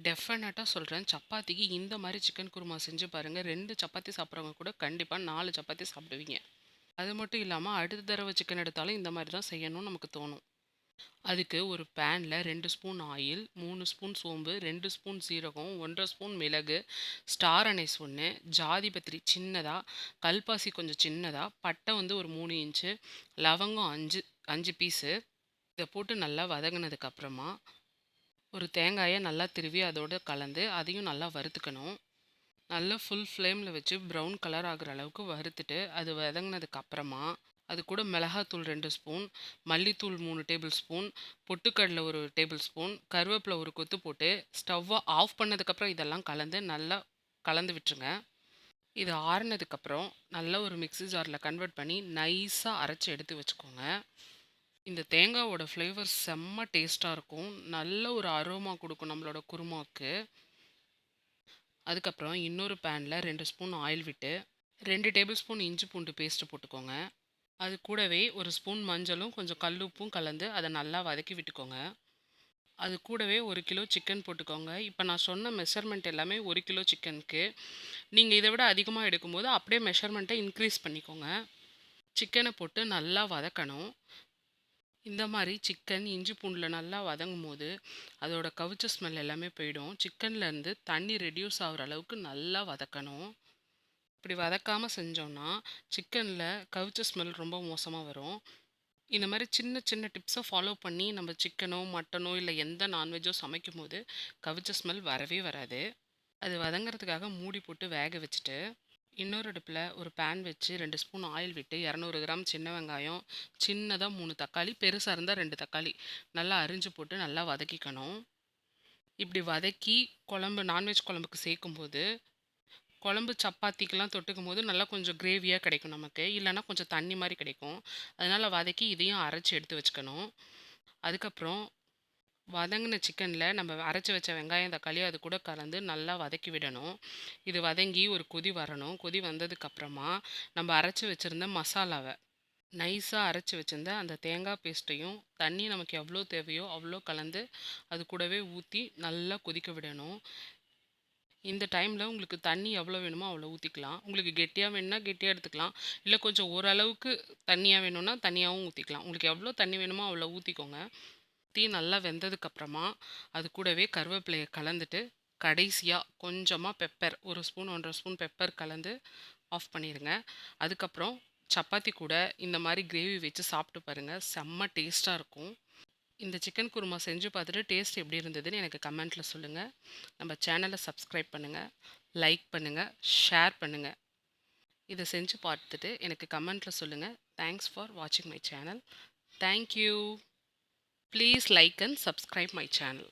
டெஃபினட்டா சொல்றேன். சப்பாத்திக்கு இந்த மாரி சிக்கன் குருமா செஞ்சு பாருங்க. 2 சப்பாத்தி சாப்பிட்றவங்க கூட கண்டிப்பா 4 சப்பாத்தி சாப்பிடுவீங்க. அது மட்டும் இல்லாம அடுத்த தடவ சிக்கன் எடுத்தாலும் இந்த மாரி தான் செய்யணும்னு நமக்கு தோணும். அதுக்கு ஒரு பேன்ல 2 ஸ்பூன் ஆயில், 3 ஸ்பூன் சோம்பு, 2 ஸ்பூன் சீரகம், 1 1/2 ஸ்பூன் மிளகு, ஸ்டார் அனீஸ் 1, ஜாதி பத்திரி சின்னதா, கல்பாசி கொஞ்சம் சின்னதா, பட்டை வந்து ஒரு 3 இன்ச்சு, லவங்கம் 5 பீஸு. இத போட்டு நல்லா வதங்குனதுக்கு அப்புறமா, ஒரு தேங்காய நல்லா திருவி அதோட கலந்து, அதையும் நல்லா வறுத்துக்கணும். நல்லா ஃபுல் ஃப்ளேம்ல வச்சு ப்ரவுன் கலர் ஆகுற அளவுக்கு வறுத்துட்டு, அது வதங்குனதுக்கு அப்புறமா, அது கூட மிளகாத்தூள் 2 ஸ்பூன், மல்லித்தூள் 3 டேபிள் ஸ்பூன், பொட்டுக்கடல 1 டேபிள் ஸ்பூன், கருவேப்பில ஒரு கொத்து போட்டு, ஸ்டவ்வ ஆஃப் பண்ணதுக்கப்புறம் இதெல்லாம் கலந்து நல்லா கலந்து விட்டுருங்க. இது ஆறுனதுக்கப்புறம் நல்லா ஒரு மிக்ஸி ஜார்ல கன்வெர்ட் பண்ணி நைஸா அரைச்சு எடுத்து வச்சுக்கோங்க. இந்த தேங்காவோட ஃப்ளேவர் செம்ம டேஸ்ட்டா இருக்கும். நல்ல ஒரு அரோமா குடுக்கும் நம்மளோட குருமாக்கு. அதுக்கப்புறம் இன்னொரு பேன்ல 2 ஸ்பூன் ஆயில் விட்டு, 2 டேபிள் ஸ்பூன் இஞ்சி பூண்டு பேஸ்ட் போட்டுக்கோங்க. அது கூடவே ஒரு ஸ்பூன் மஞ்சளும், கொஞ்சம் கல்லுப்பும் கலந்து அத நல்லா வதக்கி விட்டுக்கோங்க. அது கூடவே 1 கிலோ சிக்கன் போட்டுக்கோங்க. இப்ப நான் சொன்ன மெஷர்மென்ட் எல்லாமே 1 கிலோ சிக்கனுக்கு. நீங்க இத விட அதிகமா எடுக்கும்போது அப்படியே மெஷர்மென்ட்ட இன்க்ரீஸ் பண்ணிக்கோங்க. சிக்கன போட்டு நல்லா வதக்கணும். இந்த மாரி சிக்கன் இஞ்சி பூண்டுல நல்லா வதங்கும்போது, அதோட கவுச்ச ஸ்மெல் எல்லாமே போயிடும். சிக்கன்லேருந்து தண்ணி ரெட்யூஸ் ஆகுற அளவுக்கு நல்லா வதக்கணும். இப்படி வதக்காம செஞ்சோம்னா, சிக்கன்ல கவுச்ச ஸ்மெல் ரொம்ப மோசமா வரும். இந்த மாரி சின்ன சின்ன டிப்ஸ ஃபாலோ பண்ணி நம்ம சிக்கனோ, மட்டனோ இல்ல எந்த நான்வெஜ்ஜோ சமைக்கும்போது, கவுச்ச ஸ்மெல் வரவே வராது. அது வதங்குறதுக்காக மூடி போட்டு வேக வச்சுட்டு, இன்னொரு அடுப்புல ஒரு பேன் வச்சு 2 ஸ்பூன் ஆயில் விட்டு 200 கிராம் சின்ன வெங்காயம், சின்னதா 3 தக்காளி, பெருசா இருந்தா 2 தக்காளி நல்லா அரிஞ்சு போட்டு நல்லா வதக்கிக்கணும். இப்படி வதக்கி நான்வெஜ் குழம்புக்கு சேர்க்கும்போது, குழம்பு சப்பாத்திக்கெல்லாம் தொட்டுக்கும்போது நல்லா கொஞ்சம் கிரேவியா கிடைக்கும் நமக்கு. இல்லன்னா கொஞ்சம் தண்ணி மாரி கிடைக்கும். அதனால வதக்கி இதையும் அரைச்சு எடுத்து வச்சுக்கணும். அதுக்கப்புறம் வதங்குன சிக்கன்ல நம்ம அரைச்சு வச்ச வெங்காயம், தக்காளி அது கூட கலந்து நல்லா வதக்கி விடணும். இது வதங்கி ஒரு கொதி வரணும். கொதி வந்ததுக்கப்புறமா, நம்ம அரைச்சு வச்சிருந்த மசாலாவ, நைஸா அரைச்சு வச்சிருந்த அந்த தேங்காய் பேஸ்ட்டையும், தண்ணி நமக்கு எவ்வளோ தேவையோ அவ்வளோ கலந்து, அது கூடவே ஊத்தி நல்லா கொதிக்க விடணும். இந்த டைம்ல உங்களுக்கு தண்ணி எவ்வளோ வேணுமோ அவ்வளோ ஊத்திக்கலாம். உங்களுக்கு கெட்டியா வேணும்னா கெட்டியா எடுத்துக்கலாம். இல்ல கொஞ்சம் ஓரளவுக்கு தண்ணியா வேணும்னா தண்ணியாவும் ஊத்திக்கலாம். உங்களுக்கு எவ்வளோ தண்ணி வேணுமோ அவ்வளோ ஊத்திக்கோங்க. ஊத்தி நல்லா வெந்ததுக்கு அப்புறமா, அது கூடவே கருவேப்பிலைய கலந்துட்டு, கடைசியா கொஞ்சமா பெப்பர் 1 ஸ்பூன் 1 1/2 ஸ்பூன் பெப்பர் கலந்து ஆஃப் பண்ணிருங்க. அதுக்கப்புறம் சப்பாத்தி கூட இந்த மாரி கிரேவி வச்சு சாப்பிட்டு பாருங்க. செம்ம டேஸ்ட்டா இருக்கும். இந்த சிக்கன் குருமா செஞ்சு பார்த்துட்டு டேஸ்ட் எப்படி இருந்ததுன்னு எனக்கு கமெண்ட்ல சொல்லுங்க. நம்ம சேனலை சப்ஸ்கிரைப் பண்ணுங்க, லைக் பண்ணுங்க, ஷேர் பண்ணுங்க. இத செஞ்சு பார்த்துட்டு எனக்கு கமெண்ட்ல சொல்லுங்க. தேங்க்ஸ் ஃபார் வாட்சிங் my channel. Thank you. Please like and subscribe my channel.